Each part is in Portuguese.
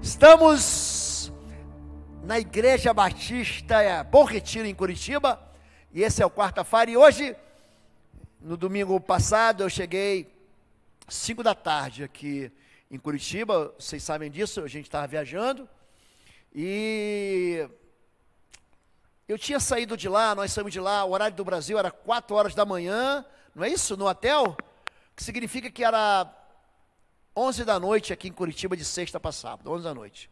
Estamos na Igreja Batista Bom Retiro, em Curitiba, e esse é o quarta-feira, e hoje, no domingo passado, eu cheguei 5 da tarde aqui em Curitiba, vocês sabem disso, a gente estava viajando, e eu tinha saído de lá, nós saímos de lá, o horário do Brasil era 4 horas da manhã, não é isso? No hotel, que significa que era 11 da noite aqui em Curitiba, de sexta para sábado, 11 da noite.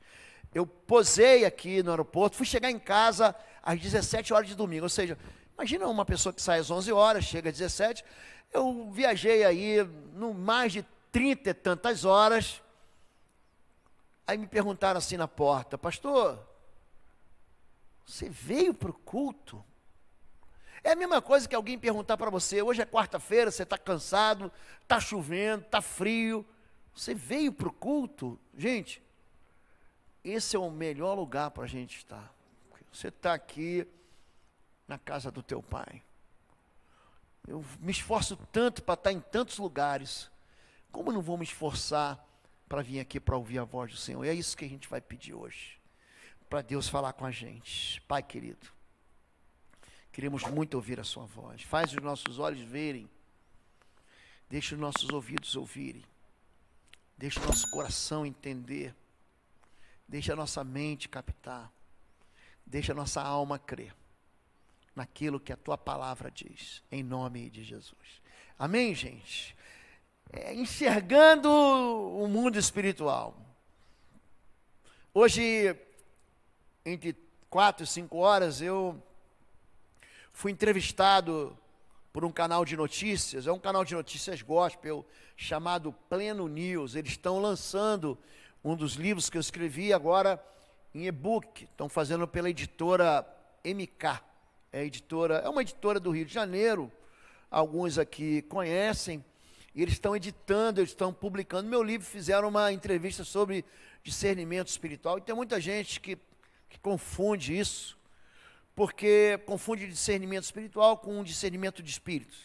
Eu posei aqui no aeroporto, fui chegar em casa às 17 horas de domingo, ou seja, imagina uma pessoa que sai às 11 horas, chega às 17, eu viajei aí no mais de 30 e tantas horas, aí me perguntaram assim na porta: pastor, você veio para o culto? É a mesma coisa que alguém perguntar para você: hoje é quarta-feira, você está cansado, está chovendo, está frio, você veio para o culto? Gente, esse é o melhor lugar para a gente estar. Você está aqui na casa do teu pai. Eu me esforço tanto para estar em tantos lugares, como eu não vou me esforçar para vir aqui para ouvir a voz do Senhor? E é isso que a gente vai pedir hoje, para Deus falar com a gente. Pai querido, queremos muito ouvir a sua voz. Faz os nossos olhos verem, deixa os nossos ouvidos ouvirem, deixa o nosso coração entender, deixa a nossa mente captar, deixa a nossa alma crer naquilo que a tua palavra diz, em nome de Jesus. Amém, gente? Enxergando o mundo espiritual. Hoje, entre 4 e 5 horas, eu fui entrevistado por um canal de notícias, é um canal de notícias gospel, chamado Pleno News. Eles estão lançando um dos livros que eu escrevi agora em e-book, estão fazendo pela editora MK, é uma editora do Rio de Janeiro, alguns aqui conhecem, e eles estão editando, eles estão publicando meu livro, fizeram uma entrevista sobre discernimento espiritual, e tem muita gente que confunde isso, porque confunde discernimento espiritual com um discernimento de espíritos.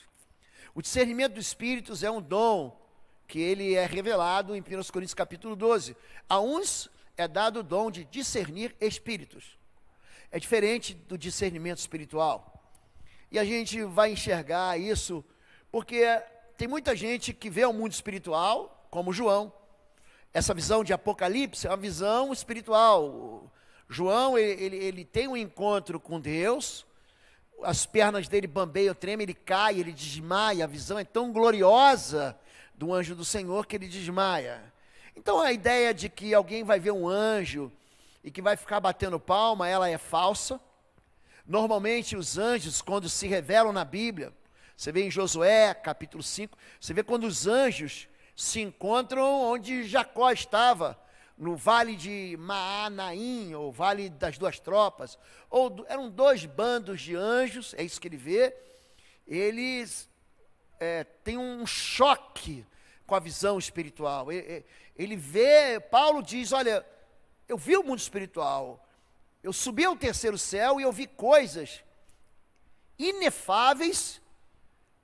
O discernimento dos espíritos é um dom que ele é revelado em 1 Coríntios capítulo 12. A uns é dado o dom de discernir espíritos. É diferente do discernimento espiritual. E a gente vai enxergar isso, porque tem muita gente que vê o mundo espiritual, como João. Essa visão de Apocalipse é uma visão espiritual. João, ele tem um encontro com Deus, as pernas dele bambeiam, tremem, ele cai, ele desmaia, a visão é tão gloriosa do anjo do Senhor que ele desmaia. Então a ideia de que alguém vai ver um anjo e que vai ficar batendo palma, ela é falsa. Normalmente os anjos, quando se revelam na Bíblia, você vê em Josué, capítulo 5, você vê quando os anjos se encontram onde Jacó estava, no vale de Maanaim, ou vale das duas tropas, eram 2 bandos de anjos, é isso que ele vê. Eles têm um choque com a visão espiritual. Ele vê, Paulo diz: olha, eu vi o mundo espiritual, eu subi ao 3º céu e eu vi coisas inefáveis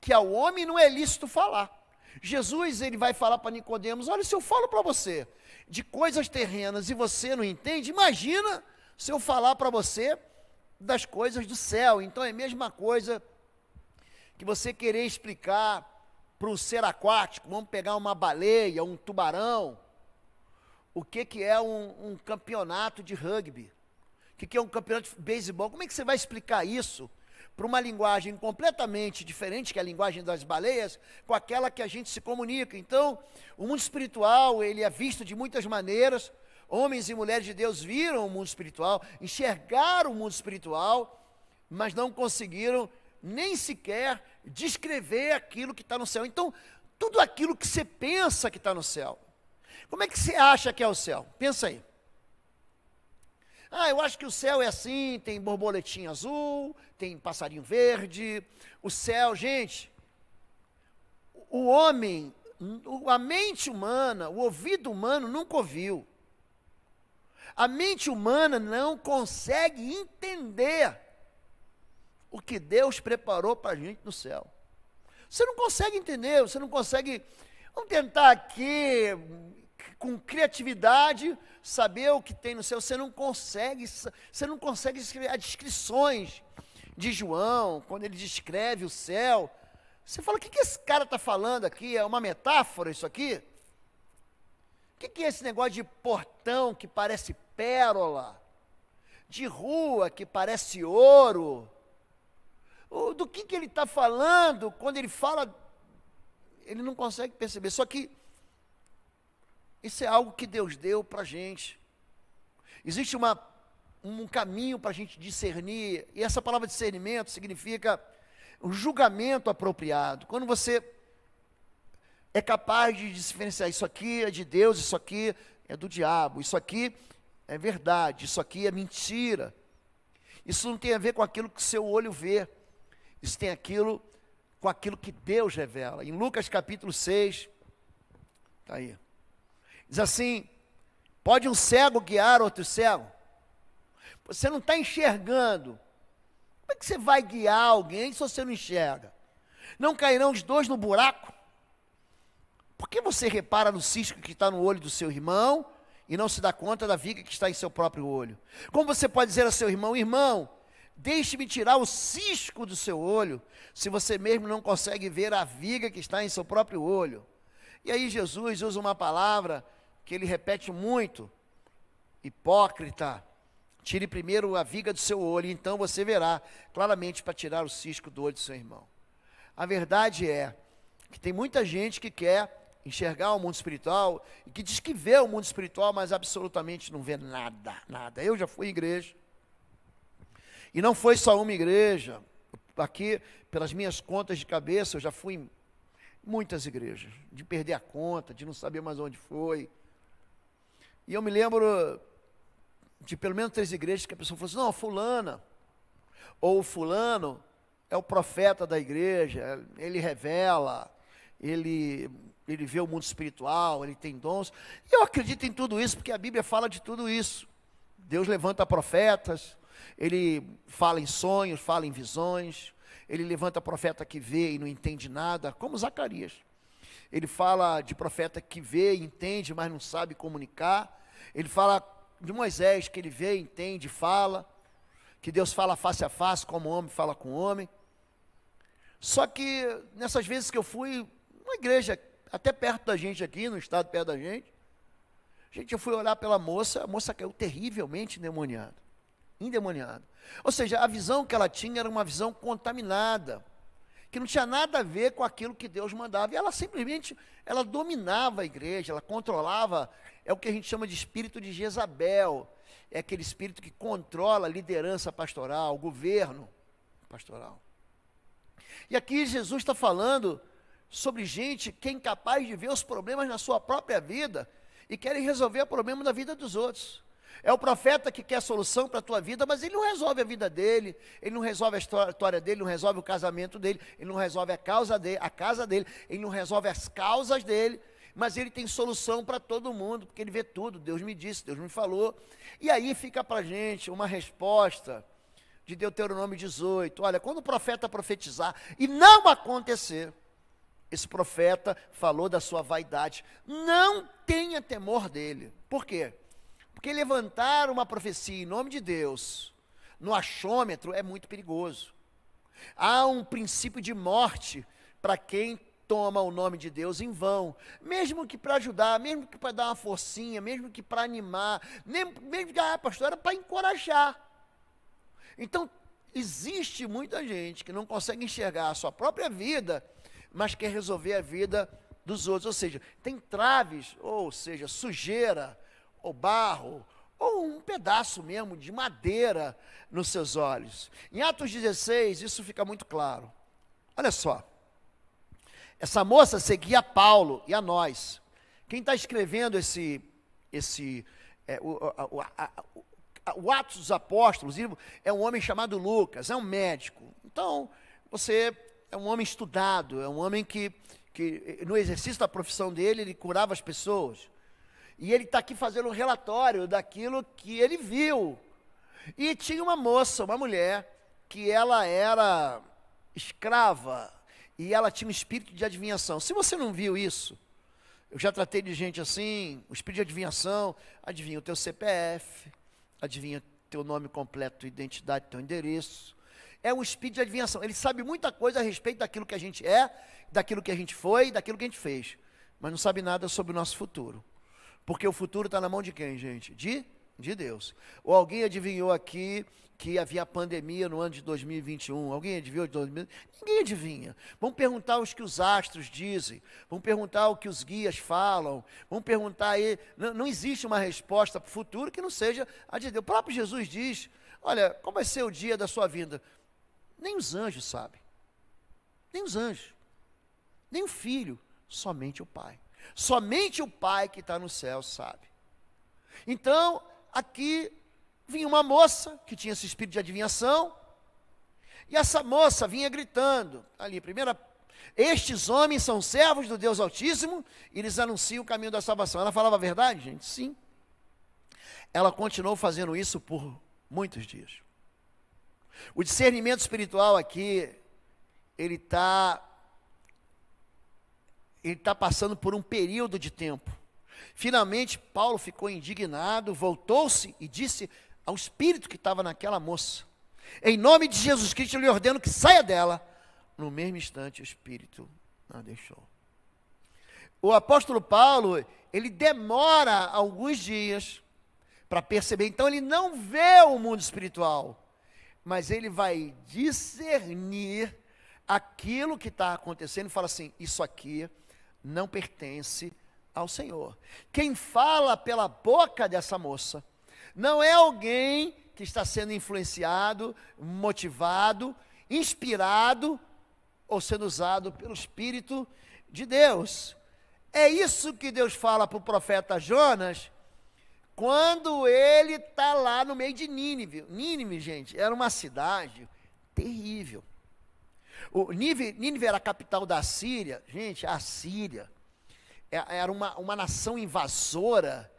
que ao homem não é lícito falar. Jesus, ele vai falar para Nicodemos: olha, se eu falo para você de coisas terrenas e você não entende, imagina se eu falar para você das coisas do céu. Então é a mesma coisa que você querer explicar para um ser aquático. Vamos pegar uma baleia, um tubarão, o que é um campeonato de rugby, o que é um campeonato de beisebol. Como é que você vai explicar isso para uma linguagem completamente diferente, que é a linguagem das baleias, com aquela que a gente se comunica? Então, o mundo espiritual, ele é visto de muitas maneiras. Homens e mulheres de Deus viram o mundo espiritual, enxergaram o mundo espiritual, mas não conseguiram nem sequer descrever aquilo que está no céu. Então, tudo aquilo que você pensa que está no céu, como é que você acha que é o céu? Pensa aí. Eu acho que o céu é assim, tem borboletinha azul, tem passarinho verde. O céu, gente, o homem, a mente humana, o ouvido humano nunca ouviu. A mente humana não consegue entender o que Deus preparou para a gente no céu. Você não consegue entender, você não consegue. Vamos tentar aqui com criatividade, saber o que tem no céu. Você não consegue escrever as descrições de João, quando ele descreve o céu. Você fala, o que esse cara está falando aqui? É uma metáfora isso aqui? O que é esse negócio de portão que parece pérola? De rua que parece ouro? Do que ele está falando? Quando ele fala, ele não consegue perceber. Só que isso é algo que Deus deu para a gente. Existe um caminho para a gente discernir, e essa palavra discernimento significa um julgamento apropriado. Quando você é capaz de diferenciar, isso aqui é de Deus, isso aqui é do diabo, isso aqui é verdade, isso aqui é mentira. Isso não tem a ver com aquilo que seu olho vê, isso tem com aquilo que Deus revela. Em Lucas capítulo 6, está aí, diz assim: pode um cego guiar outro cego? Você não está enxergando, como é que você vai guiar alguém se você não enxerga? Não cairão os dois no buraco? Por que você repara no cisco que está no olho do seu irmão e não se dá conta da viga que está em seu próprio olho? Como você pode dizer ao seu irmão: irmão, deixe-me tirar o cisco do seu olho, se você mesmo não consegue ver a viga que está em seu próprio olho? E aí Jesus usa uma palavra que ele repete muito: hipócrita, tire primeiro a viga do seu olho, então você verá claramente para tirar o cisco do olho do seu irmão. A verdade é que tem muita gente que quer enxergar o mundo espiritual, e que diz que vê o mundo espiritual, mas absolutamente não vê nada. Eu já fui em igreja, e não foi só uma igreja. Aqui, pelas minhas contas de cabeça, eu já fui em muitas igrejas, de perder a conta, de não saber mais onde foi. E eu me lembro de pelo menos 3 igrejas que a pessoa falou assim: não, fulana, ou fulano, é o profeta da igreja, ele revela, ele vê o mundo espiritual, ele tem dons. E eu acredito em tudo isso, porque a Bíblia fala de tudo isso. Deus levanta profetas, ele fala em sonhos, fala em visões, ele levanta profeta que vê e não entende nada, como Zacarias. Ele fala de profeta que vê e entende, mas não sabe comunicar. Ele fala de Moisés, que ele vê, entende, fala, que Deus fala face a face, como o homem fala com o homem. Só que nessas vezes que eu fui, uma igreja até perto da gente aqui, no estado perto da gente, eu fui olhar pela moça, a moça caiu terrivelmente endemoniada. Ou seja, a visão que ela tinha era uma visão contaminada, que não tinha nada a ver com aquilo que Deus mandava, e ela simplesmente, ela dominava a igreja, ela controlava, é o que a gente chama de espírito de Jezabel, é aquele espírito que controla a liderança pastoral, o governo pastoral. E aqui Jesus está falando sobre gente que é incapaz de ver os problemas na sua própria vida e querem resolver o problema da vida dos outros. É o profeta que quer solução para a tua vida, mas ele não resolve a vida dele, ele não resolve a história dele, não resolve o casamento dele, ele não resolve a casa dele, ele não resolve as causas dele, mas ele tem solução para todo mundo, porque ele vê tudo. Deus me disse, Deus me falou. E aí fica para a gente uma resposta de Deuteronômio 18, olha, quando o profeta profetizar e não acontecer, esse profeta falou da sua vaidade, não tenha temor dele. Por quê? Porque levantar uma profecia em nome de Deus, no achômetro, é muito perigoso. Há um princípio de morte para quem toma o nome de Deus em vão, mesmo que para ajudar, mesmo que para dar uma forcinha, mesmo que para animar, mesmo que, pastor, era para encorajar. Então, existe muita gente que não consegue enxergar a sua própria vida, mas quer resolver a vida dos outros. Ou seja, tem traves, ou seja, sujeira, ou barro, ou um pedaço mesmo de madeira nos seus olhos. Em Atos 16, isso fica muito claro. Olha só, essa moça seguia Paulo e a nós. Quem está escrevendo o Atos dos Apóstolos é um homem chamado Lucas, é um médico. Então, você é um homem estudado, é um homem que no exercício da profissão dele, ele curava as pessoas. E ele está aqui fazendo um relatório daquilo que ele viu. E tinha uma moça, uma mulher, que ela era escrava, e ela tinha um espírito de adivinhação. Se você não viu isso, Eu já tratei de gente assim, o espírito de adivinhação, adivinha o teu CPF, adivinha teu nome completo, tua identidade, teu endereço. É um espírito de adivinhação. Ele sabe muita coisa a respeito daquilo que a gente é, daquilo que a gente foi, daquilo que a gente fez. Mas não sabe nada sobre o nosso futuro. Porque o futuro está na mão de quem, gente? De Deus. Ou alguém adivinhou aqui que havia pandemia no ano de 2021? Alguém adivinhou de 2020? Ninguém adivinha. Vamos perguntar o que os astros dizem. Vamos perguntar o que os guias falam. Vamos perguntar aí. Não existe uma resposta para o futuro que não seja a de Deus. O próprio Jesus diz, olha, qual vai ser o dia da sua vinda? Nem os anjos sabem. Nem os anjos. Nem o filho. Somente o Pai. Somente o Pai que está no céu sabe. Então, aqui vinha uma moça que tinha esse espírito de adivinhação, e essa moça vinha gritando, ali, primeira, estes homens são servos do Deus Altíssimo, e eles anunciam o caminho da salvação. Ela falava a verdade, gente? Sim. Ela continuou fazendo isso por muitos dias. O discernimento espiritual aqui, ele está passando por um período de tempo. Finalmente, Paulo ficou indignado, voltou-se e disse ao espírito que estava naquela moça, em nome de Jesus Cristo, eu lhe ordeno que saia dela. No mesmo instante, o espírito a deixou. O apóstolo Paulo, ele demora alguns dias para perceber, então ele não vê o mundo espiritual, mas ele vai discernir aquilo que está acontecendo e fala assim, isso aqui não pertence ao Senhor. Quem fala pela boca dessa moça, não é alguém que está sendo influenciado, motivado, inspirado, ou sendo usado pelo Espírito de Deus. É isso que Deus fala para o profeta Jonas, quando ele está lá no meio de Nínive. Nínive, gente, era uma cidade terrível. Nínive era a capital da Síria. Gente, a Síria era uma nação invasora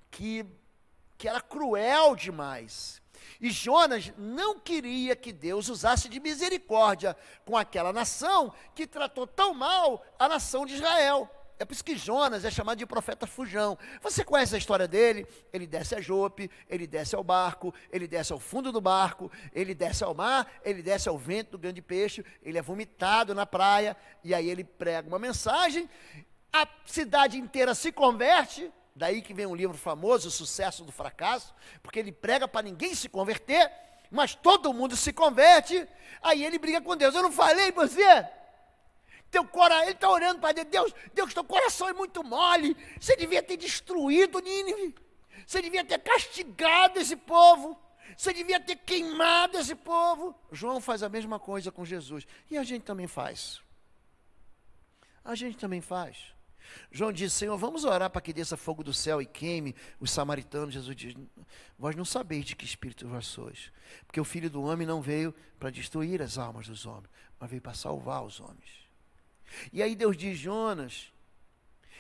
que era cruel demais. E Jonas não queria que Deus usasse de misericórdia com aquela nação que tratou tão mal a nação de Israel. É por isso que Jonas é chamado de profeta fujão. Você conhece a história dele? Ele desce a Jope, ele desce ao barco, ele desce ao fundo do barco, ele desce ao mar, ele desce ao vento do grande peixe, ele é vomitado na praia, e aí ele prega uma mensagem, a cidade inteira se converte, daí que vem um livro famoso, O Sucesso do Fracasso, porque ele prega para ninguém se converter, mas todo mundo se converte, aí ele briga com Deus. Eu não falei para você? Ele está orando para Deus, Deus, teu coração é muito mole, você devia ter destruído Nínive, você devia ter castigado esse povo, você devia ter queimado esse povo. João faz a mesma coisa com Jesus, e a gente também faz. A gente também faz. João diz, Senhor, vamos orar para que desça fogo do céu e queime os samaritanos. Jesus diz, vós não sabeis de que espírito vós sois, porque o Filho do Homem não veio para destruir as almas dos homens, mas veio para salvar os homens. E aí Deus diz, Jonas,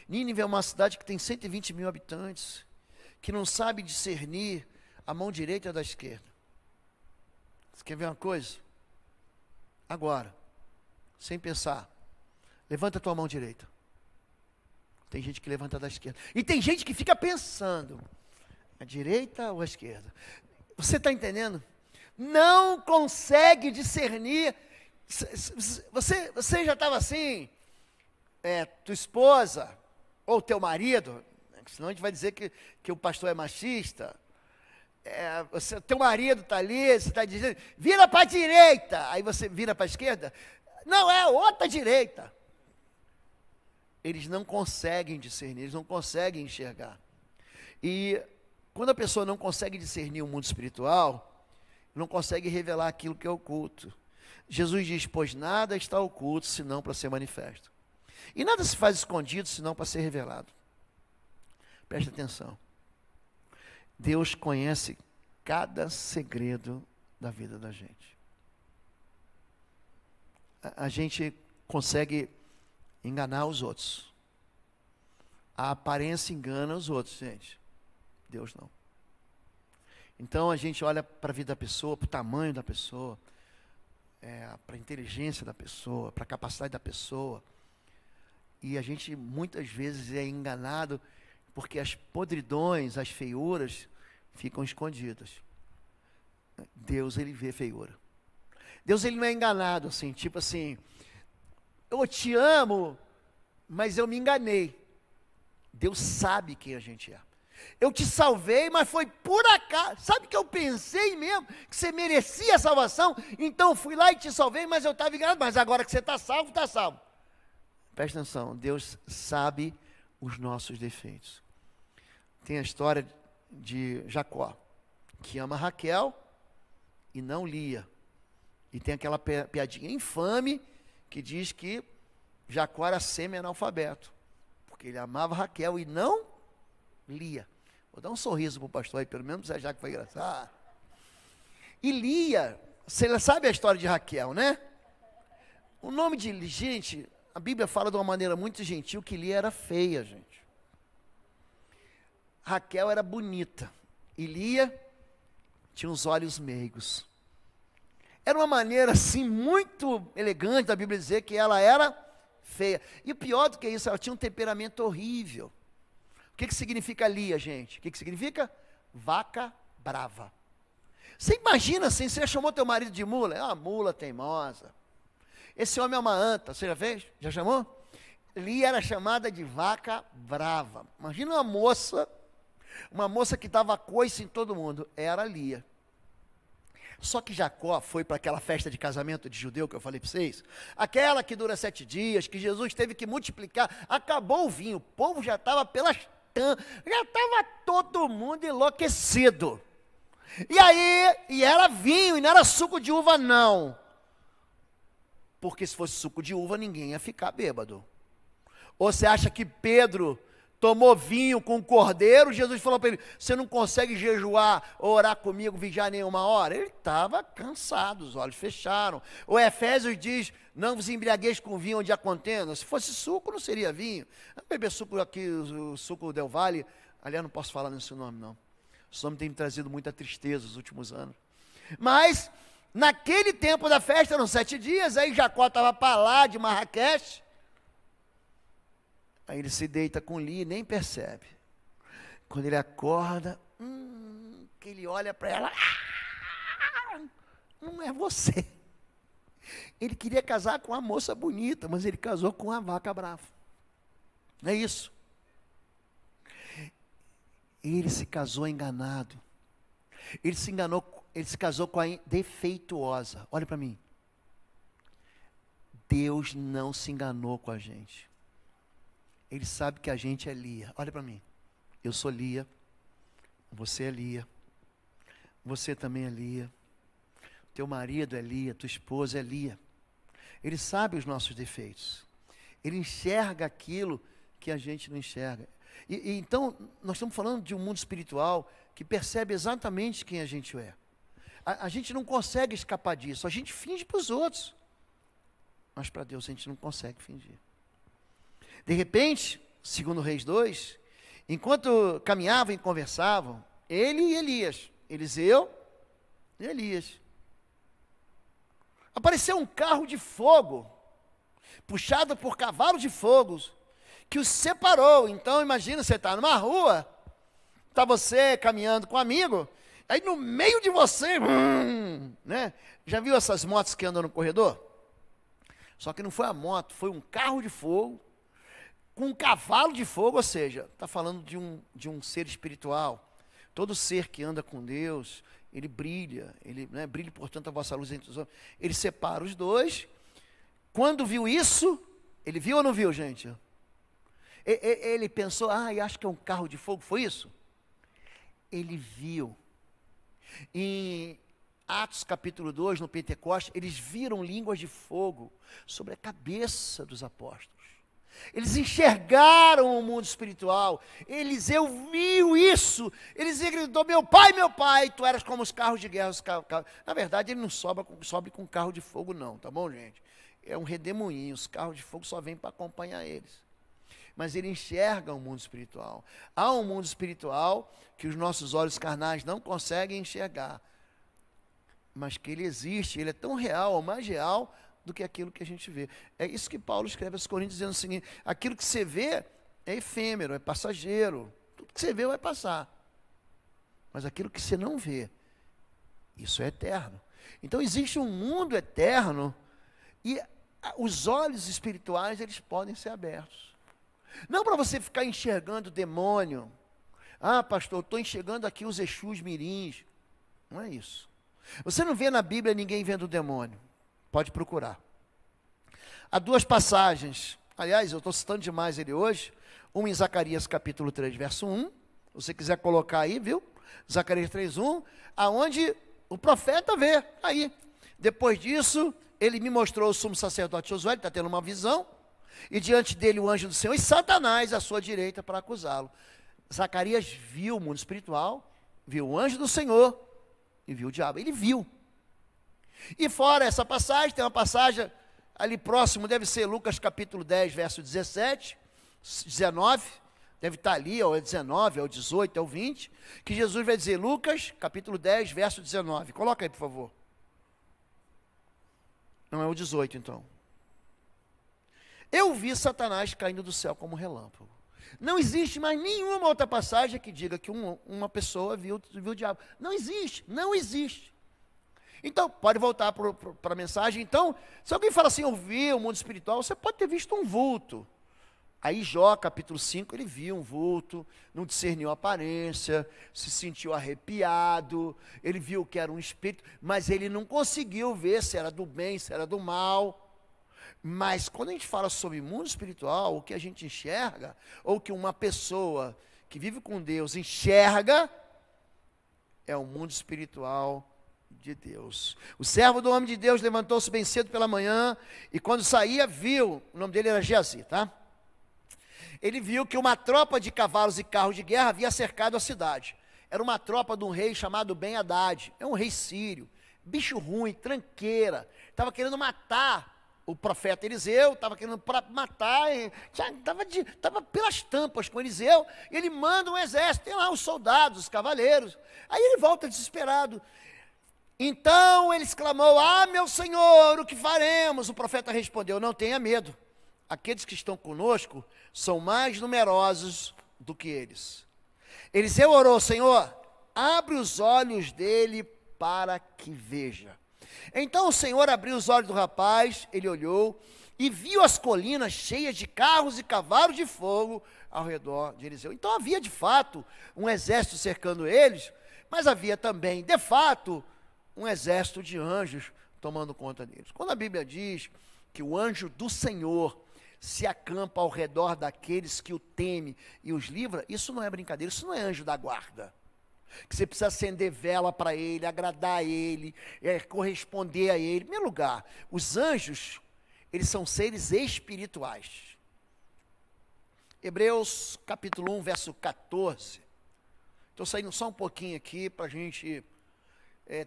Nínive é uma cidade que tem 120 mil habitantes, que não sabe discernir a mão direita da esquerda. Você quer ver uma coisa? Agora, sem pensar, levanta a tua mão direita. Tem gente que levanta da esquerda. E tem gente que fica pensando, a direita ou a esquerda? Você está entendendo? Não consegue discernir. Você já estava assim, tua esposa, ou teu marido, senão a gente vai dizer que o pastor é machista. Teu marido está ali, você está dizendo, vira para a direita, aí você vira para a esquerda. Não, é outra direita. Eles não conseguem discernir, eles não conseguem enxergar. E quando a pessoa não consegue discernir o mundo espiritual, não consegue revelar aquilo que é oculto. Jesus diz, pois nada está oculto, senão para ser manifesto. E nada se faz escondido, senão para ser revelado. Preste atenção. Deus conhece cada segredo da vida da gente. A gente consegue enganar os outros. A aparência engana os outros, gente. Deus não. Então a gente olha para a vida da pessoa, para o tamanho da pessoa, para a inteligência da pessoa, para a capacidade da pessoa. E a gente muitas vezes é enganado porque as podridões, as feiuras ficam escondidas. Deus, ele vê feiura. Deus, ele não é enganado assim, tipo assim, eu te amo, mas eu me enganei. Deus sabe quem a gente é. Eu te salvei, mas foi por acaso. Sabe que eu pensei mesmo que você merecia a salvação? Então eu fui lá e te salvei, mas eu estava enganado. Mas agora que você está salvo, está salvo. Presta atenção, Deus sabe os nossos defeitos. Tem a história de Jacó, que ama Raquel e não Lia. E tem aquela piadinha infame que diz que Jacó era semi-analfabeto, porque ele amava Raquel e não Lia. Vou dar um sorriso para o pastor aí, pelo menos já que foi engraçado. E Lia, você sabe a história de Raquel, né? O nome de gente, a Bíblia fala de uma maneira muito gentil que Lia era feia, gente. Raquel era bonita e Lia tinha os olhos meigos. Era uma maneira assim muito elegante da Bíblia dizer que ela era feia. E pior do que isso, ela tinha um temperamento horrível. O que significa Lia, gente? O que significa? Vaca brava. Você imagina assim, você já chamou teu marido de mula? É uma mula teimosa. Esse homem é uma anta, você já fez? Já chamou? Lia era chamada de vaca brava. Imagina uma moça que dava coice em todo mundo. Era Lia. Só que Jacó foi para aquela festa de casamento de judeu que eu falei para vocês, aquela que dura 7 dias, que Jesus teve que multiplicar, acabou o vinho, o povo já estava pelas tantas, já estava todo mundo enlouquecido. E era vinho, e não era suco de uva não, porque se fosse suco de uva ninguém ia ficar bêbado. Ou você acha que Pedro tomou vinho com o cordeiro? Jesus falou para ele, você não consegue jejuar, orar comigo, vigiar nenhuma hora? Ele estava cansado, os olhos fecharam. O Efésios diz, não vos embriagueis com vinho onde há contenda. Se fosse suco, não seria vinho. Beber suco aqui, o suco Del Valle, aliás, não posso falar nesse nome não. Esse nome tem me trazido muita tristeza nos últimos anos. Mas, naquele tempo da festa, eram 7 dias, aí Jacó estava para lá de Marrakech. Aí ele se deita com Lia e nem percebe. Quando ele acorda, que ele olha para ela, não é você. Ele queria casar com uma moça bonita, mas ele casou com uma vaca brava. Não é isso? Ele se casou enganado. Ele se casou com a defeituosa. Olha para mim. Deus não se enganou com a gente. Ele sabe que a gente é Lia. Olha para mim. Eu sou Lia. Você é Lia. Você também é Lia. Teu marido é Lia. Tua esposa é Lia. Ele sabe os nossos defeitos. Ele enxerga aquilo que a gente não enxerga. Então, nós estamos falando de um mundo espiritual que percebe exatamente quem a gente é. A gente não consegue escapar disso. A gente finge para os outros. Mas para Deus a gente não consegue fingir. De repente, segundo Reis 2, enquanto caminhavam e conversavam, ele e Elias, Eliseu e Elias, apareceu um carro de fogo, puxado por cavalos de fogo, que os separou. Então, imagina, você está numa rua, está você caminhando com um amigo, aí no meio de você, né? Já viu essas motos que andam no corredor? Só que não foi a moto, foi um carro de fogo, com um cavalo de fogo, ou seja, está falando de um ser espiritual. Todo ser que anda com Deus, ele brilha, brilha, portanto, a vossa luz entre os homens. Ele separa os dois. Quando viu isso, ele viu ou não viu, gente? Ele pensou, acho que é um carro de fogo, foi isso? Ele viu. Em Atos capítulo 2, no Pentecostes, eles viram línguas de fogo sobre a cabeça dos apóstolos. Eles enxergaram o mundo espiritual. Eliseu viu isso. Eliseu gritou, meu pai, tu eras como os carros de guerra. Na verdade, ele não sobe com carro de fogo não, tá bom, gente? É um redemoinho, os carros de fogo só vêm para acompanhar eles. Mas ele enxerga o mundo espiritual. Há um mundo espiritual que os nossos olhos carnais não conseguem enxergar. Mas que ele existe, ele é tão real, ou mais real do que aquilo que a gente vê. É isso que Paulo escreve aos Coríntios, dizendo o seguinte: aquilo que você vê é efêmero, é passageiro. Tudo que você vê vai passar. Mas aquilo que você não vê, isso é eterno. Então existe um mundo eterno e os olhos espirituais, eles podem ser abertos. Não para você ficar enxergando demônio. Ah, pastor, estou enxergando aqui os Exus mirins. Não é isso. Você não vê na Bíblia ninguém vendo demônio. Pode procurar. Há duas passagens. Aliás, eu estou citando demais ele hoje. Uma em Zacarias capítulo 3, verso 1. Se você quiser colocar aí, viu? Zacarias 3, 1. Aonde o profeta vê. Aí. Depois disso, ele me mostrou o sumo sacerdote Josué. Ele está tendo uma visão. E diante dele o anjo do Senhor e Satanás à sua direita para acusá-lo. Zacarias viu o mundo espiritual, viu o anjo do Senhor e viu o diabo. Ele viu. E fora essa passagem, tem uma passagem ali próximo, deve ser Lucas capítulo 10, verso 17, 19, deve estar ali, ou é 19, é o 18, é o 20, que Jesus vai dizer, Lucas capítulo 10, verso 19. Coloca aí, por favor. Não é o 18, então. Eu vi Satanás caindo do céu como relâmpago. Não existe mais nenhuma outra passagem que diga que uma pessoa viu o diabo. Não existe, não existe. Então, pode voltar para a mensagem. Então, se alguém fala assim, eu vi o mundo espiritual, você pode ter visto um vulto. Aí Jó, capítulo 5, ele viu um vulto, não discerniu a aparência, se sentiu arrepiado, ele viu que era um espírito, mas ele não conseguiu ver se era do bem, se era do mal. Mas quando a gente fala sobre mundo espiritual, o que a gente enxerga, ou que uma pessoa que vive com Deus enxerga, é o mundo espiritual de Deus. O servo do homem de Deus levantou-se bem cedo pela manhã, e quando saía, viu, o nome dele era Geazi, tá? Ele viu que uma tropa de cavalos e carros de guerra havia cercado a cidade. Era uma tropa de um rei chamado Ben-Hadad, é um rei sírio, bicho ruim, tranqueira, estava querendo matar o profeta Eliseu, estava querendo matar, estava pelas tampas com Eliseu, e ele manda um exército, tem lá os soldados, os cavaleiros, aí ele volta desesperado. Então ele exclamou, ah, meu senhor, o que faremos? O profeta respondeu, não tenha medo, aqueles que estão conosco são mais numerosos do que eles. Eliseu orou, Senhor, abre os olhos dele para que veja. Então o Senhor abriu os olhos do rapaz, ele olhou e viu as colinas cheias de carros e cavalos de fogo ao redor de Eliseu. Então havia de fato um exército cercando eles, mas havia também, de fato, um exército de anjos tomando conta deles. Quando a Bíblia diz que o anjo do Senhor se acampa ao redor daqueles que o temem e os livra, isso não é brincadeira, isso não é anjo da guarda. Que você precisa acender vela para ele, agradar a ele, corresponder a ele. Em primeiro lugar, os anjos, eles são seres espirituais. Hebreus capítulo 1, verso 14. Estou saindo só um pouquinho aqui para a gente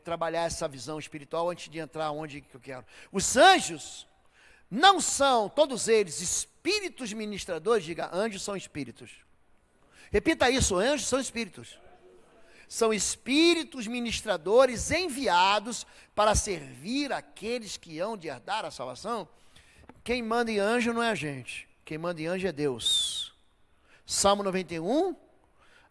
trabalhar essa visão espiritual antes de entrar onde que eu quero. Os anjos não são, todos eles, espíritos ministradores. Diga, anjos são espíritos. Repita isso, anjos são espíritos. São espíritos ministradores enviados para servir aqueles que hão de herdar a salvação. Quem manda em anjo não é a gente, quem manda em anjo é Deus. Salmo 91,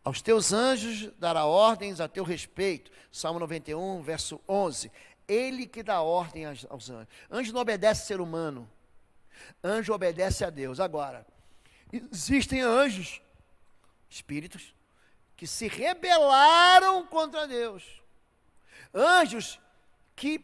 aos teus anjos dará ordens a teu respeito. Salmo 91, verso 11. Ele que dá ordem aos anjos. Anjo não obedece ser humano, anjo obedece a Deus. Agora, existem anjos, espíritos, que se rebelaram contra Deus. Anjos que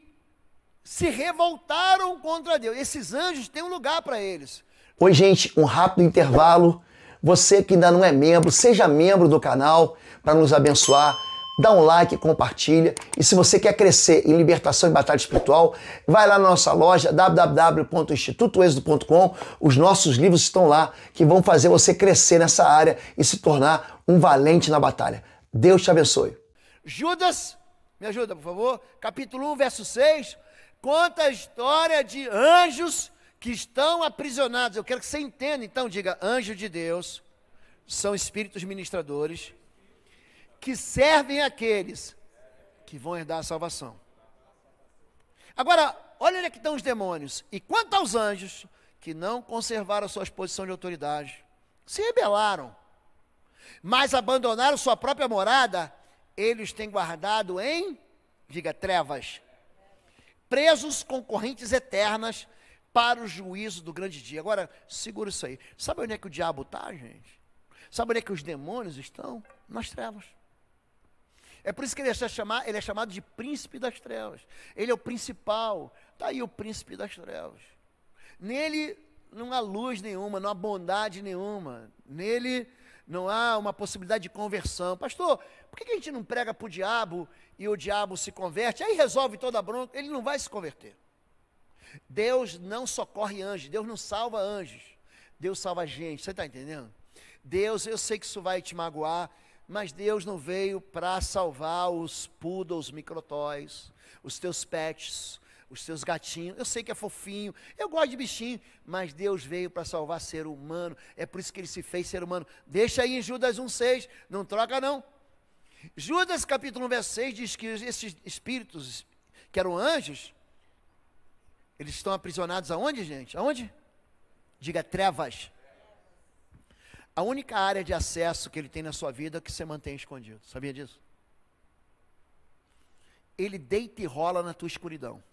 se revoltaram contra Deus. Esses anjos têm um lugar para eles. Oi, gente, um rápido intervalo. Você que ainda não é membro, seja membro do canal para nos abençoar. Dá um like, compartilha. E se você quer crescer em libertação e batalha espiritual, vai lá na nossa loja www.institutoexodo.com. Os nossos livros estão lá que vão fazer você crescer nessa área e se tornar um valente na batalha. Deus te abençoe. Judas, me ajuda, por favor. Capítulo 1, verso 6, conta a história de anjos que estão aprisionados. Eu quero que você entenda, então, diga, anjo de Deus são espíritos ministradores que servem aqueles que vão herdar a salvação. Agora, olha onde é que estão os demônios. E quanto aos anjos, que não conservaram a sua posição de autoridade, se rebelaram, mas abandonaram sua própria morada, eles têm guardado em, diga, trevas, presos com correntes eternas para o juízo do grande dia. Agora, segura isso aí. Sabe onde é que o diabo está, gente? Sabe onde é que os demônios estão? Nas trevas. É por isso que ele é chamado de príncipe das trevas. Ele é o principal. Está aí o príncipe das trevas. Nele não há luz nenhuma, não há bondade nenhuma. Nele não há uma possibilidade de conversão. Pastor, por que a gente não prega para o diabo e o diabo se converte? Aí resolve toda a bronca. Ele não vai se converter. Deus não socorre anjos, Deus não salva anjos. Deus salva gente, você está entendendo? Deus, eu sei que isso vai te magoar, mas Deus não veio para salvar os poodles, microtóis, os teus pets, os teus gatinhos. Eu sei que é fofinho, eu gosto de bichinho, mas Deus veio para salvar ser humano. É por isso que ele se fez ser humano. Deixa aí em Judas 1,6, não troca não. Judas capítulo 1, verso 6 diz que esses espíritos que eram anjos, eles estão aprisionados aonde, gente? Aonde? Diga, trevas. A única área de acesso que ele tem na sua vida é que você mantém escondido. Sabia disso? Ele deita e rola na tua escuridão.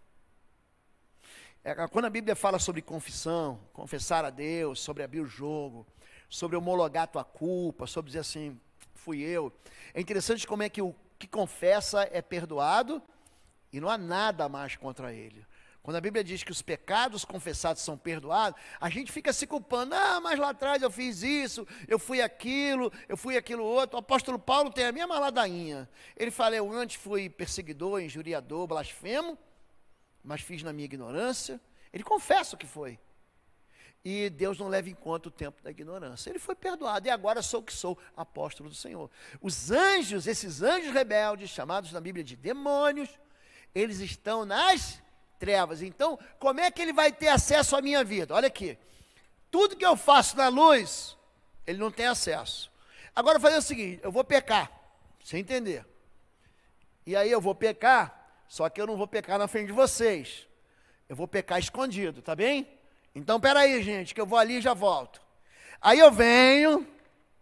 Quando a Bíblia fala sobre confissão, confessar a Deus, sobre abrir o jogo, sobre homologar a tua culpa, sobre dizer assim, fui eu. É interessante como é que o que confessa é perdoado e não há nada mais contra ele. Quando a Bíblia diz que os pecados confessados são perdoados, a gente fica se culpando. Ah, mas lá atrás eu fiz isso, eu fui aquilo outro. O apóstolo Paulo tem a mesma ladainha. Ele fala, eu antes fui perseguidor, injuriador, blasfemo, mas fiz na minha ignorância. Ele confessa o que foi. E Deus não leva em conta o tempo da ignorância. Ele foi perdoado, e agora sou o que sou, apóstolo do Senhor. Os anjos, esses anjos rebeldes, chamados na Bíblia de demônios, eles estão nas trevas. Então, como é que ele vai ter acesso à minha vida? Olha aqui, tudo que eu faço na luz, ele não tem acesso. Agora, fazer o seguinte, eu vou pecar, você entender. E aí eu vou pecar, só que eu não vou pecar na frente de vocês. Eu vou pecar escondido, tá bem? Então, peraí, gente, que eu vou ali e já volto. Aí eu venho,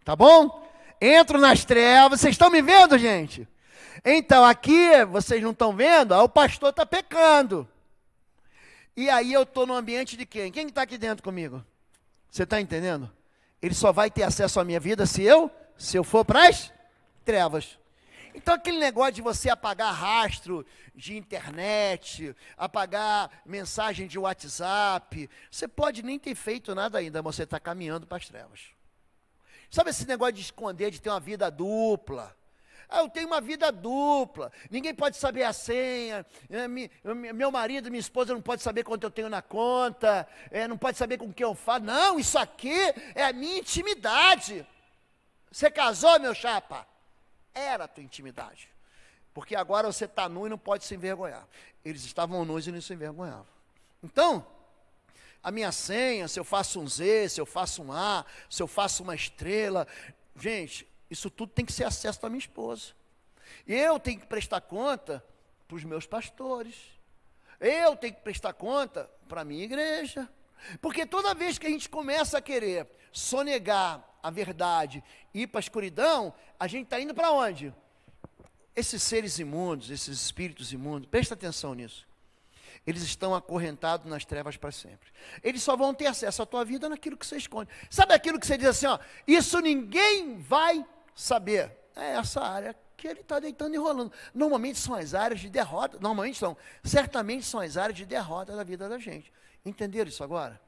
tá bom? Entro nas trevas, vocês estão me vendo, gente? Então, aqui, vocês não estão vendo? O pastor está pecando. E aí eu estou no ambiente de quem? Quem está aqui dentro comigo? Você está entendendo? Ele só vai ter acesso à minha vida se eu for para as trevas. Então aquele negócio de você apagar rastro de internet, apagar mensagem de WhatsApp, você pode nem ter feito nada ainda, mas você está caminhando para as trevas. Sabe esse negócio de esconder, de ter uma vida dupla? Eu tenho uma vida dupla, ninguém pode saber a senha, meu marido, minha esposa não pode saber quanto eu tenho na conta, não pode saber com quem eu falo. Não, isso aqui é a minha intimidade. Você casou, meu chapa? Era a tua intimidade. Porque agora você está nu e não pode se envergonhar. Eles estavam nus e não se envergonhavam. Então, a minha senha, se eu faço um Z, se eu faço um A, se eu faço uma estrela, gente, isso tudo tem que ser acesso da minha esposa. Eu tenho que prestar conta para os meus pastores. Eu tenho que prestar conta para a minha igreja. Porque toda vez que a gente começa a querer sonegar a verdade e ir para a escuridão, a gente está indo para onde? Esses seres imundos, esses espíritos imundos, presta atenção nisso. Eles estão acorrentados nas trevas para sempre. Eles só vão ter acesso à tua vida naquilo que você esconde. Sabe aquilo que você diz assim, ó, isso ninguém vai saber? É essa área que ele está deitando e rolando. Normalmente são as áreas de derrota, certamente são as áreas de derrota da vida da gente. Entenderam isso agora?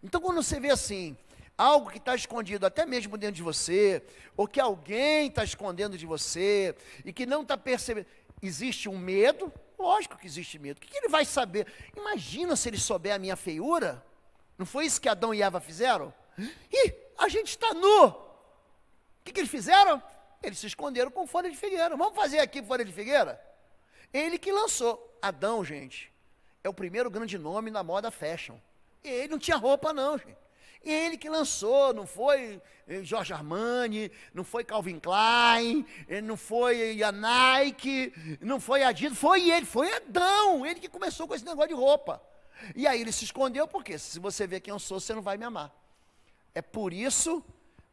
Então quando você vê assim, algo que está escondido até mesmo dentro de você, ou que alguém está escondendo de você, e que não está percebendo, existe um medo, lógico que existe medo, o que ele vai saber? Imagina se ele souber a minha feiura, não foi isso que Adão e Eva fizeram? Ih, a gente está nu, o que eles fizeram? Eles se esconderam com folha de figueira. Vamos fazer aqui folha de figueira? Ele que lançou. Adão, gente, é o primeiro grande nome na moda fashion. Ele não tinha roupa não, gente. E é ele que lançou, não foi Jorge Armani, não foi Calvin Klein, não foi a Nike, não foi a Adidas, foi ele, foi Adão, ele que começou com esse negócio de roupa. E aí ele se escondeu, porque se você ver quem eu sou, você não vai me amar. É por isso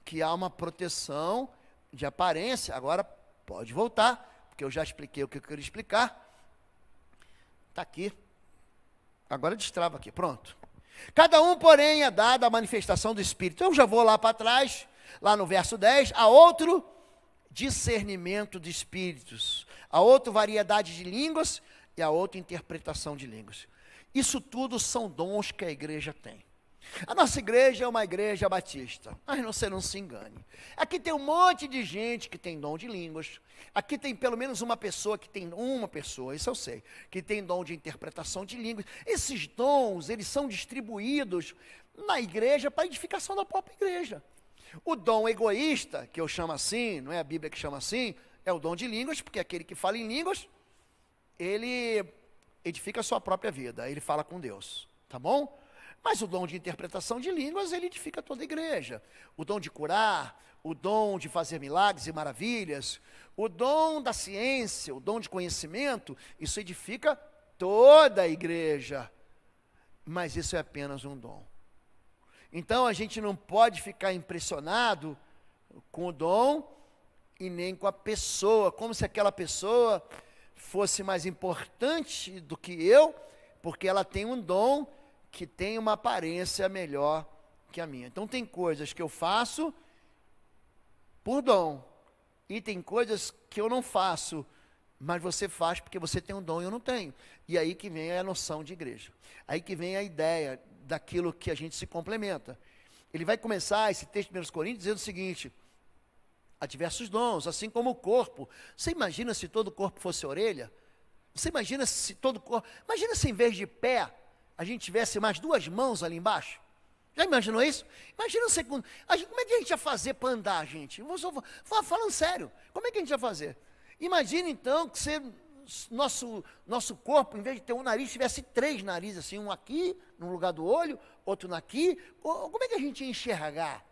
que há uma proteção de aparência. Agora pode voltar, porque eu já expliquei o que eu queria explicar. Está aqui. Agora destrava aqui, pronto. Cada um, porém, é dado a manifestação do Espírito. Eu já vou lá para trás, lá no verso 10, a outro discernimento de espíritos, a outro variedade de línguas e a outra interpretação de línguas. Isso tudo são dons que a igreja tem. A nossa igreja é uma igreja batista, mas você não se engane. Aqui tem um monte de gente que tem dom de línguas. Aqui tem pelo menos uma pessoa, isso eu sei, que tem dom de interpretação de línguas. Esses dons, eles são distribuídos na igreja para a edificação da própria igreja. O dom egoísta, que eu chamo assim, não é a Bíblia que chama assim, é o dom de línguas, porque aquele que fala em línguas, ele edifica a sua própria vida, ele fala com Deus, tá bom? Mas o dom de interpretação de línguas, ele edifica toda a igreja. O dom de curar, o dom de fazer milagres e maravilhas, o dom da ciência, o dom de conhecimento, isso edifica toda a igreja. Mas isso é apenas um dom. Então a gente não pode ficar impressionado com o dom e nem com a pessoa, como se aquela pessoa fosse mais importante do que eu, porque ela tem um dom que tem uma aparência melhor que a minha. Então tem coisas que eu faço por dom, e tem coisas que eu não faço, mas você faz porque você tem um dom e eu não tenho. E aí que vem a noção de igreja. Aí que vem a ideia daquilo que a gente se complementa. Ele vai começar esse texto de 1 Coríntios dizendo o seguinte: há diversos dons, assim como o corpo. Você imagina se todo o corpo fosse orelha? Você imagina se todo o corpo... Imagina se em vez de pé, a gente tivesse mais duas mãos ali embaixo? Já imaginou isso? Imagina um segundo. Como é que a gente ia fazer para andar, gente? Falando sério, como é que a gente ia fazer? Imagina então que nosso corpo, em vez de ter um nariz, tivesse três narizes, assim, um aqui, no lugar do olho, outro aqui. Como é que a gente ia enxergar?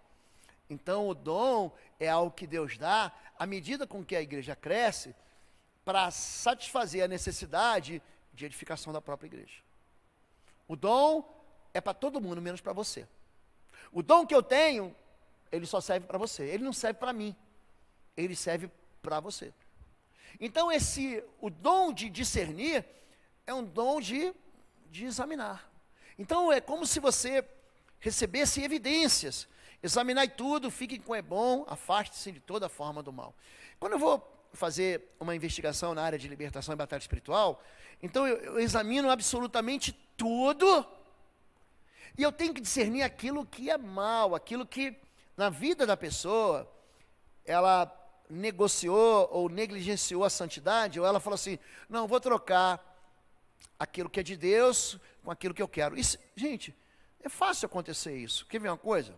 Então o dom é algo que Deus dá à medida com que a igreja cresce, para satisfazer a necessidade de edificação da própria igreja. O dom é para todo mundo, menos para você. O dom que eu tenho, ele só serve para você. Ele não serve para mim. Ele serve para você. Então o dom de discernir é um dom de examinar. Então é como se você recebesse evidências. Examinai tudo, fiquem com o bom, afaste-se de toda forma do mal. Quando eu vou fazer uma investigação na área de libertação e batalha espiritual, então eu examino absolutamente tudo, e eu tenho que discernir aquilo que é mal, aquilo que na vida da pessoa, ela negociou ou negligenciou a santidade, ou ela falou assim, não, vou trocar aquilo que é de Deus com aquilo que eu quero. Isso, gente, é fácil acontecer isso. Quer ver uma coisa?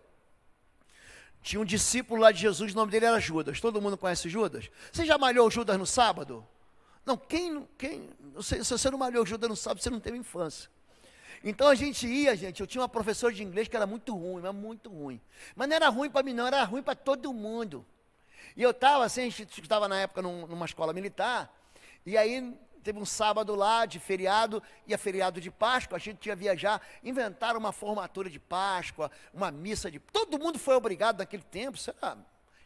Tinha um discípulo lá de Jesus, o nome dele era Judas. Todo mundo conhece Judas? Você já malhou Judas no sábado? Não, se você não malhou Judas no sábado, você não teve infância. Então a gente ia, eu tinha uma professora de inglês que era muito ruim, mas muito ruim. Mas não era ruim para mim não, era ruim para todo mundo. E eu estava assim, a gente estava na época numa escola militar, e aí teve um sábado lá de feriado, e a feriado de Páscoa, a gente ia viajar, inventaram uma formatura de Páscoa, uma missa de... Todo mundo foi obrigado naquele tempo, sei lá,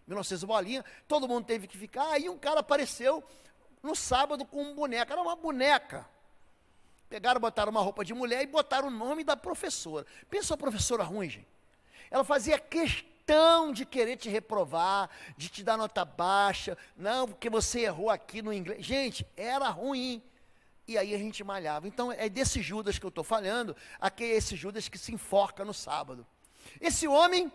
1900 bolinha, todo mundo teve que ficar, aí um cara apareceu no sábado com uma boneca, era uma boneca. Pegaram, botaram uma roupa de mulher e botaram o nome da professora. Pensa uma professora ruim, gente. Ela fazia questão de querer te reprovar, de te dar nota baixa, não, porque você errou aqui no inglês. Gente, era ruim. E aí a gente malhava. Então é desse Judas que eu estou falando, aquele esse Judas que se enforca no sábado. Esse homem,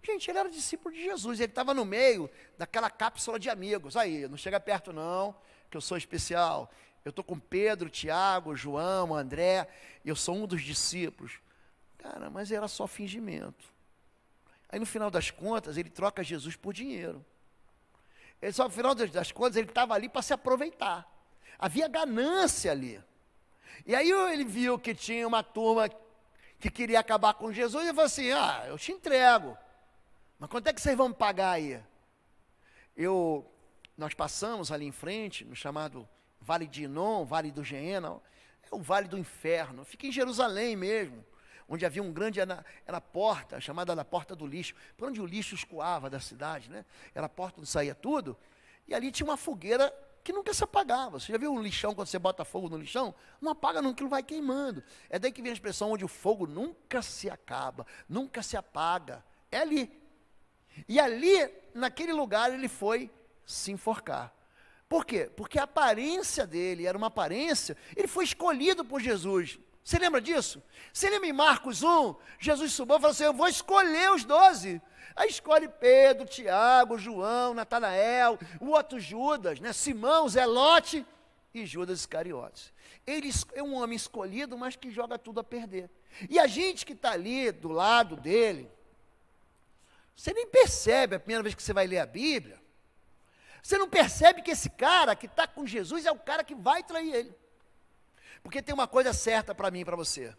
gente, ele era discípulo de Jesus, ele estava no meio daquela cápsula de amigos. Aí, não chega perto não, que eu sou especial. Eu estou com Pedro, Tiago, João, André, eu sou um dos discípulos. Cara, mas era só fingimento. Aí no final das contas, ele troca Jesus por dinheiro. Só no final das contas, ele estava ali para se aproveitar. Havia ganância ali. E aí ele viu que tinha uma turma que queria acabar com Jesus, ele falou assim, eu te entrego. Mas quanto é que vocês vão me pagar aí? Nós passamos ali em frente, no chamado Vale de Inom, Vale do Geena, é o Vale do Inferno, fica em Jerusalém mesmo, onde havia um grande, era a porta, chamada da Porta do Lixo, por onde o lixo escoava da cidade, né? Era a porta onde saía tudo, e ali tinha uma fogueira que nunca se apagava. Você já viu um lixão, quando você bota fogo no lixão? Não apaga nunca, aquilo vai queimando. É daí que vem a expressão onde o fogo nunca se acaba, nunca se apaga. É ali. E ali, naquele lugar, ele foi se enforcar. Por quê? Porque a aparência dele era uma aparência, ele foi escolhido por Jesus. Você lembra disso? Você lembra em Marcos 1? Jesus subiu e falou assim, eu vou escolher os 12. Aí escolhe Pedro, Tiago, João, Natanael, o outro Judas, né? Simão, Zelote e Judas Iscariotes. Ele é um homem escolhido, mas que joga tudo a perder. E a gente que está ali do lado dele, você nem percebe a primeira vez que você vai ler a Bíblia, você não percebe que esse cara que está com Jesus é o cara que vai trair ele. Porque tem uma coisa certa para mim e para você.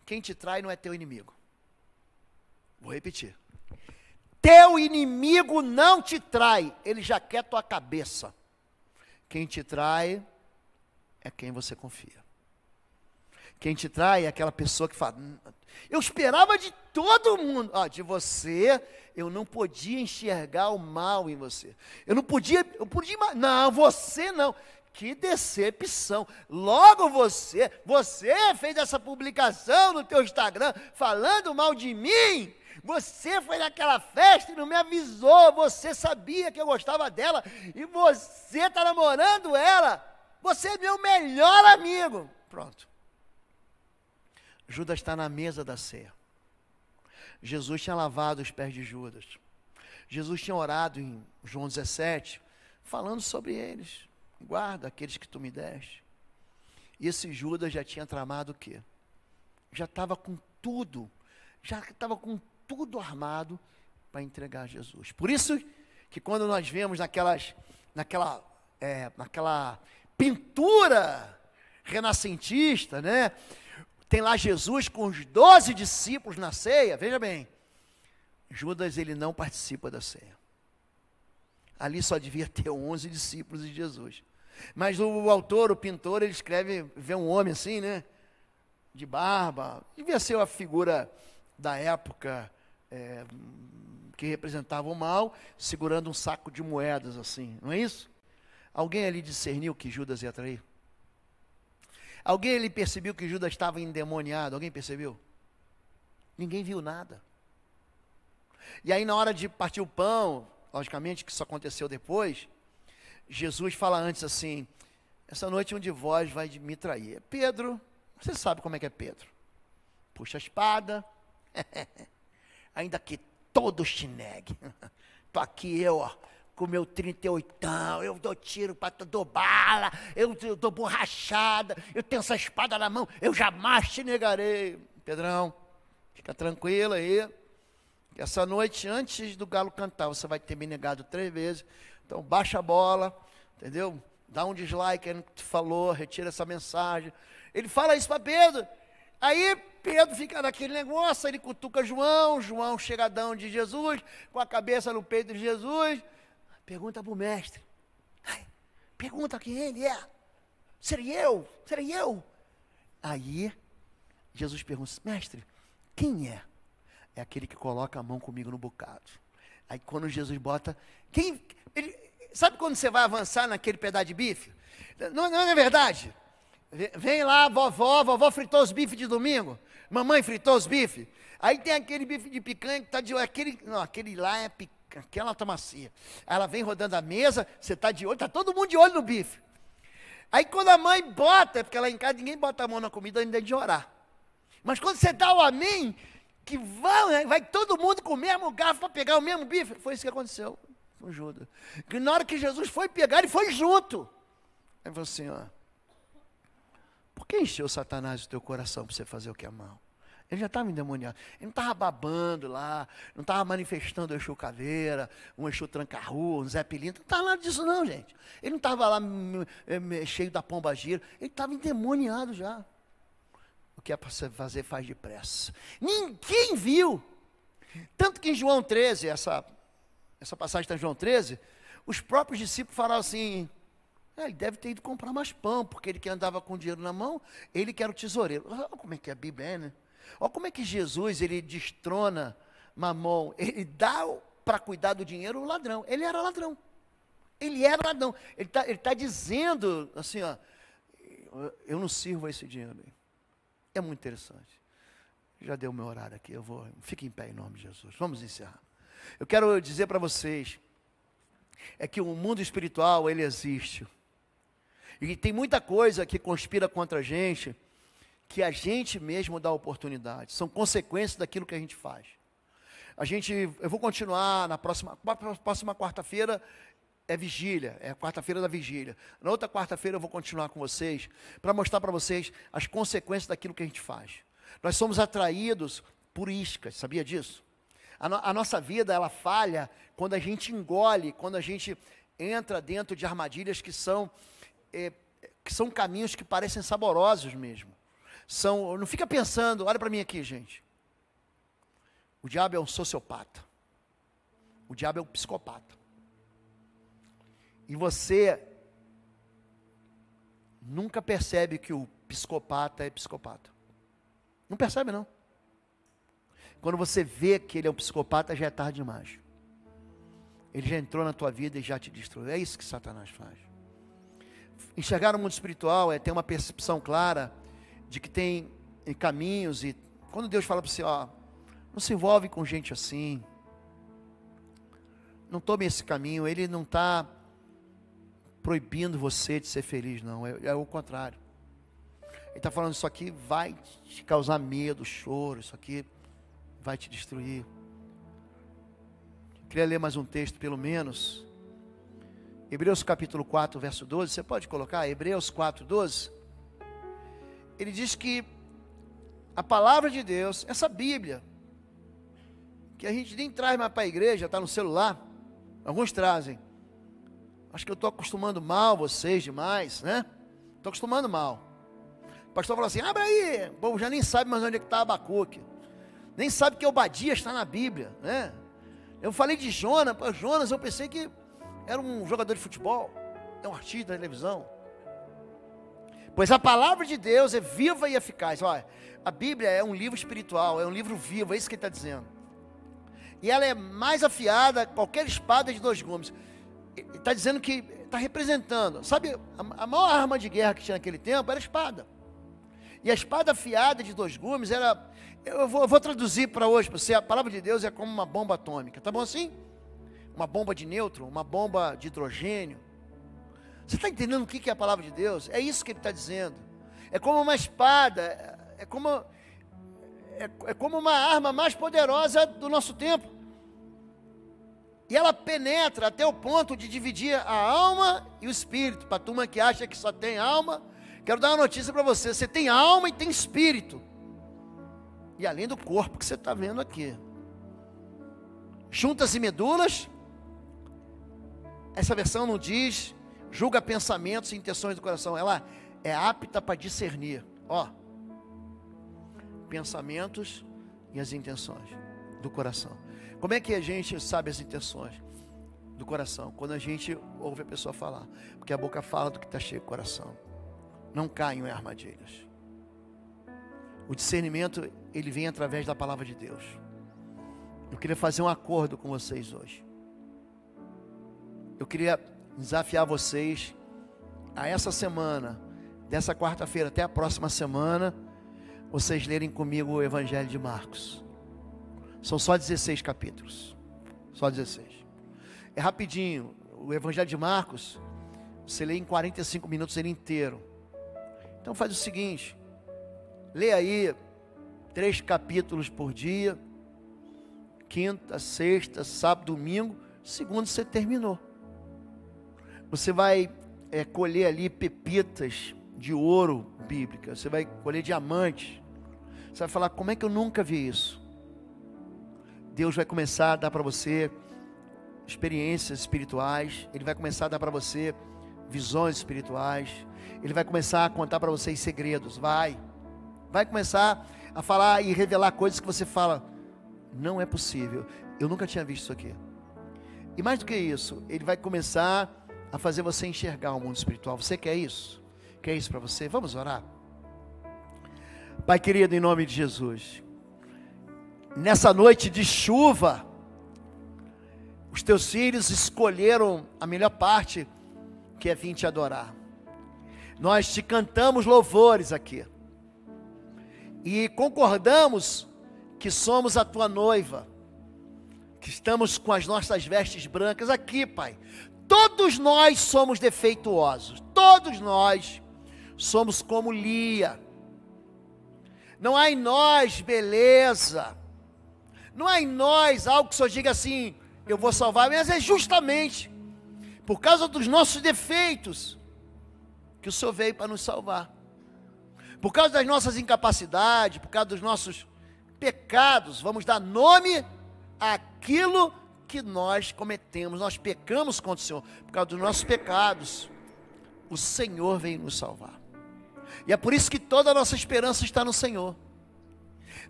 Quem te trai não é teu inimigo. Vou repetir. Teu inimigo não te trai, ele já quer tua cabeça. Quem te trai é quem você confia. Quem te trai é aquela pessoa que fala, eu esperava de todo mundo, de você, eu não podia enxergar o mal em você. Eu podia, não, você não. Que decepção. Logo você fez essa publicação no teu Instagram, falando mal de mim. Você foi naquela festa e não me avisou. Você sabia que eu gostava dela e você está namorando ela. Você é meu melhor amigo. Pronto. Judas está na mesa da ceia. Jesus tinha lavado os pés de Judas. Jesus tinha orado em João 17, falando sobre eles. Guarda aqueles que tu me deste. E esse Judas já tinha tramado o quê? Já estava com tudo armado para entregar Jesus. Por isso que quando nós vemos naquela pintura renascentista, né? Tem lá Jesus com os 12 discípulos na ceia, veja bem, Judas ele não participa da ceia. Ali só devia ter 11 discípulos de Jesus. Mas o autor, o pintor, ele escreve, vê um homem assim, né? De barba, devia ser uma figura da época que representava o mal, segurando um saco de moedas assim, não é isso? Alguém ali discerniu que Judas ia trair? Alguém ali percebeu que Judas estava endemoniado? Alguém percebeu? Ninguém viu nada. E aí na hora de partir o pão, logicamente que isso aconteceu depois, Jesus fala antes assim, essa noite um de vós vai me trair. Pedro, você sabe como é que é Pedro. Puxa a espada, ainda que todos te neguem. Estou aqui eu, com meu 38ão, eu dou tiro para dou bala, eu dou borrachada, eu tenho essa espada na mão, eu jamais te negarei. Pedrão, fica tranquilo aí, que essa noite, antes do galo cantar, você vai ter me negado 3 vezes, então baixa a bola, entendeu? Dá um dislike aí no que tu falou, retira essa mensagem. Ele fala isso para Pedro, aí Pedro fica naquele negócio, ele cutuca João, João chegadão de Jesus, com a cabeça no peito de Jesus, pergunta para o mestre, pergunta quem ele é, seria eu? Aí, Jesus pergunta, mestre, quem é? É aquele que coloca a mão comigo no bocado. Aí quando Jesus bota, sabe quando você vai avançar naquele pedaço de bife? Não é verdade? Vem lá, vovó fritou os bifes de domingo, mamãe fritou os bifes, aí tem aquele bife de picanha que está de olho, aquele lá é picanha, aquela tá macia. Aí ela vem rodando a mesa, você está de olho, está todo mundo de olho no bife. Aí quando a mãe bota, porque lá em casa ninguém bota a mão na comida ainda de orar. Mas quando você dá o amém, que vai todo mundo com o mesmo garfo para pegar o mesmo bife. Foi isso que aconteceu com Judas. Que na hora que Jesus foi pegar, ele foi junto. Aí falou assim, por que encheu Satanás o teu coração para você fazer o que é mal? Ele já estava endemoniado. Ele não estava babando lá, não estava manifestando o Exu Caveira, um Exu Tranca-Rua, um Zé Pilintra. Não estava nada disso não, gente. Ele não estava lá cheio da pomba gira. Ele estava endemoniado já. que é para você fazer, faz depressa. Ninguém viu. Tanto que em João 13, essa passagem está em João 13, os próprios discípulos falaram assim, ele deve ter ido comprar mais pão, porque ele que andava com dinheiro na mão, ele que era o tesoureiro. Olha como é que a Bíblia é, né? Olha como é que Jesus, ele destrona Mamon, ele dá para cuidar do dinheiro o ladrão. Ele era ladrão. Ele era ladrão. Ele tá dizendo assim, ó, eu não sirvo a esse dinheiro. É muito interessante. Já deu o meu horário aqui, fique em pé em nome de Jesus. Vamos encerrar. Eu quero dizer para vocês, é que o mundo espiritual, ele existe. E tem muita coisa que conspira contra a gente, que a gente mesmo dá oportunidade. São consequências daquilo que a gente faz. Eu vou continuar na próxima quarta-feira, é vigília, é a quarta-feira da vigília. Na outra quarta-feira eu vou continuar com vocês, para mostrar para vocês as consequências daquilo que a gente faz. Nós somos atraídos por iscas, sabia disso? A nossa vida, ela falha quando a gente engole, quando a gente entra dentro de armadilhas que são caminhos que parecem saborosos mesmo. Não fica pensando, olha para mim aqui, gente. O diabo é um sociopata. O diabo é um psicopata. E você nunca percebe que o psicopata é psicopata. Não percebe, não. Quando você vê que ele é um psicopata, já é tarde demais. Ele já entrou na tua vida e já te destruiu. É isso que Satanás faz. Enxergar o mundo espiritual é ter uma percepção clara de que tem caminhos, e quando Deus fala para você, ó, não se envolve com gente assim, não tome esse caminho, Ele não está proibindo você de ser feliz, não, é o contrário. Ele está falando, isso aqui vai te causar medo, choro, isso aqui vai te destruir. Queria ler mais um texto, pelo menos. Hebreus capítulo 4, verso 12, você pode colocar? Hebreus 4, 12. Ele diz que a palavra de Deus, essa Bíblia, que a gente nem traz mais para a igreja, está no celular, alguns trazem. Acho que eu estou acostumando mal vocês demais, né? Estou acostumando mal. O pastor falou assim, abre aí, o povo já nem sabe mais onde é que está Abacuque. Nem sabe que Obadias está na Bíblia, né? Eu falei de Jonas, Jonas eu pensei que era um jogador de futebol, é um artista da televisão. Pois a palavra de Deus é viva e eficaz. Olha, a Bíblia é um livro espiritual, é um livro vivo, é isso que ele está dizendo. E ela é mais afiada que qualquer espada de 2 gumes. Ele está dizendo que, está representando, sabe, a maior arma de guerra que tinha naquele tempo era a espada. E a espada afiada de 2 gumes era, eu vou traduzir para hoje, para você, a palavra de Deus é como uma bomba atômica, tá bom assim? Uma bomba de nêutron, uma bomba de hidrogênio. Você está entendendo o que é a palavra de Deus? É isso que ele está dizendo. É como uma espada, é como uma arma mais poderosa do nosso tempo. E ela penetra até o ponto de dividir a alma e o espírito. Para a turma que acha que só tem alma, quero dar uma notícia para você. Você tem alma e tem espírito. E além do corpo que você está vendo aqui. Juntas e medulas. Essa versão não diz, julga pensamentos e intenções do coração. Ela é apta para discernir. Ó, pensamentos e as intenções do coração. Como é que a gente sabe as intenções do coração? Quando a gente ouve a pessoa falar. Porque a boca fala do que está cheio do coração. Não caiam em armadilhas. O discernimento, ele vem através da palavra de Deus. Eu queria fazer um acordo com vocês hoje. Eu queria desafiar vocês a essa semana, dessa quarta-feira até a próxima semana, vocês lerem comigo o Evangelho de Marcos. São só 16 capítulos. Só 16. É rapidinho. O Evangelho de Marcos, você lê em 45 minutos ele inteiro. Então faz o seguinte. Lê aí 3 capítulos por dia. Quinta, sexta, sábado, domingo. Segundo você terminou. Você vai colher ali pepitas de ouro bíblica. Você vai colher diamantes. Você vai falar, como é que eu nunca vi isso? Deus vai começar a dar para você experiências espirituais. Ele vai começar a dar para você visões espirituais. Ele vai começar a contar para vocês segredos. Vai vai começar a falar e revelar coisas que você fala, não é possível, eu nunca tinha visto isso aqui. E mais do que isso, ele vai começar a fazer você enxergar o mundo espiritual. Você quer isso? Quer isso para você? Vamos orar? Pai querido, em nome de Jesus, nessa noite de chuva, os teus filhos escolheram a melhor parte, que é vir te adorar. Nós te cantamos louvores aqui, e concordamos que somos a tua noiva, que estamos com as nossas vestes brancas aqui, Pai. Todos nós somos defeituosos, todos nós somos como Lia. Não há em nós beleza, não há em nós algo que o Senhor diga assim, eu vou salvar, mas é justamente por causa dos nossos defeitos que o Senhor veio para nos salvar. Por causa das nossas incapacidades, por causa dos nossos pecados, vamos dar nome àquilo que nós cometemos. Nós pecamos contra o Senhor, por causa dos nossos pecados, o Senhor veio nos salvar. E é por isso que toda a nossa esperança está no Senhor.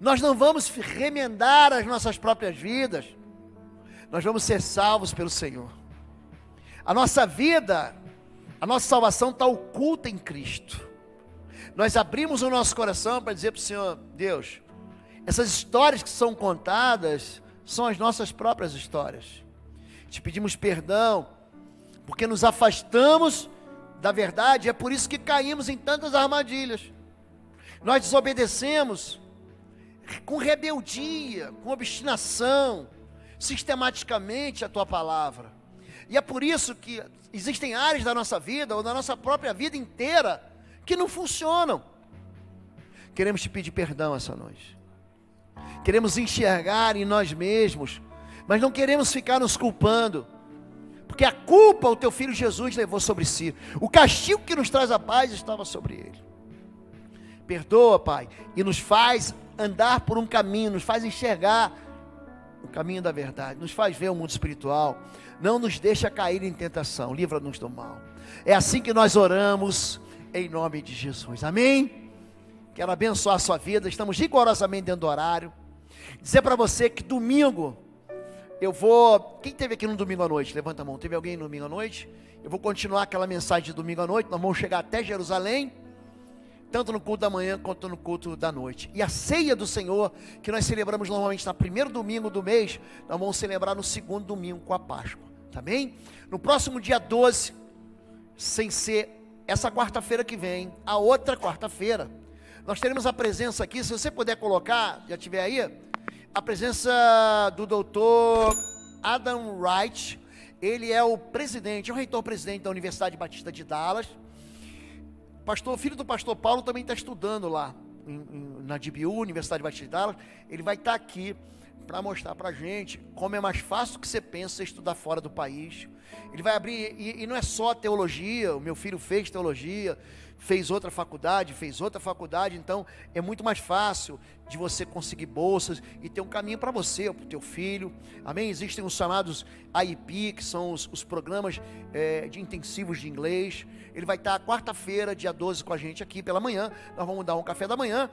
Nós não vamos remendar as nossas próprias vidas, nós vamos ser salvos pelo Senhor. A nossa vida, a nossa salvação está oculta em Cristo. Nós abrimos o nosso coração para dizer para o Senhor, Deus, essas histórias que são contadas são as nossas próprias histórias. Te pedimos perdão, porque nos afastamos da verdade, é por isso que caímos em tantas armadilhas. Nós desobedecemos com rebeldia, com obstinação, sistematicamente a tua palavra. E é por isso que existem áreas da nossa vida, ou da nossa própria vida inteira, que não funcionam. Queremos te pedir perdão essa noite. Queremos enxergar em nós mesmos, mas não queremos ficar nos culpando, porque a culpa o teu filho Jesus levou sobre si. O castigo que nos traz a paz estava sobre ele. Perdoa, Pai, e nos faz andar por um caminho, nos faz enxergar o caminho da verdade, nos faz ver o mundo espiritual, não nos deixa cair em tentação, livra-nos do mal. É assim que nós oramos, em nome de Jesus, amém? Quero abençoar a sua vida, estamos rigorosamente dentro do horário. Dizer para você que domingo, eu vou, quem esteve aqui no domingo à noite, levanta a mão, teve alguém no domingo à noite? Eu vou continuar aquela mensagem de domingo à noite, nós vamos chegar até Jerusalém, tanto no culto da manhã, quanto no culto da noite. E a ceia do Senhor, que nós celebramos normalmente no primeiro domingo do mês, nós vamos celebrar no segundo domingo com a Páscoa, tá bem? No próximo dia 12, sem ser essa quarta-feira que vem, a outra quarta-feira, nós teremos a presença aqui, se você puder colocar, já tiver aí, a presença do doutor Adam Wright. Ele é o presidente, é o reitor-presidente da Universidade Batista de Dallas. O filho do pastor Paulo também está estudando lá, na DBU, Universidade Batista de Dallas. Ele vai estar aqui para mostrar para a gente como é mais fácil que você pensa estudar fora do país. Ele vai abrir, e não é só teologia, o meu filho fez teologia, fez outra faculdade, então é muito mais fácil de você conseguir bolsas e ter um caminho para você, para o teu filho, amém? Existem os chamados IEP, que são os programas de intensivos de inglês. Ele vai estar quarta-feira, dia 12, com a gente aqui pela manhã. Nós vamos dar um café da manhã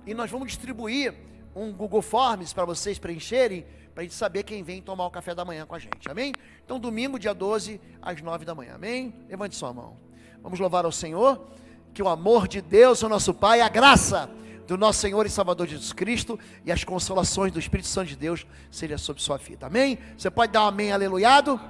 e nós vamos distribuir um Google Forms para vocês preencherem, para a gente saber quem vem tomar o café da manhã com a gente, amém? Então domingo, dia 12, às 9 da manhã, amém? Levante sua mão, vamos louvar ao Senhor. Que o amor de Deus, o nosso Pai, a graça do nosso Senhor e Salvador Jesus Cristo e as consolações do Espírito Santo de Deus seja sobre sua vida, amém? Você pode dar um amém aleluiado?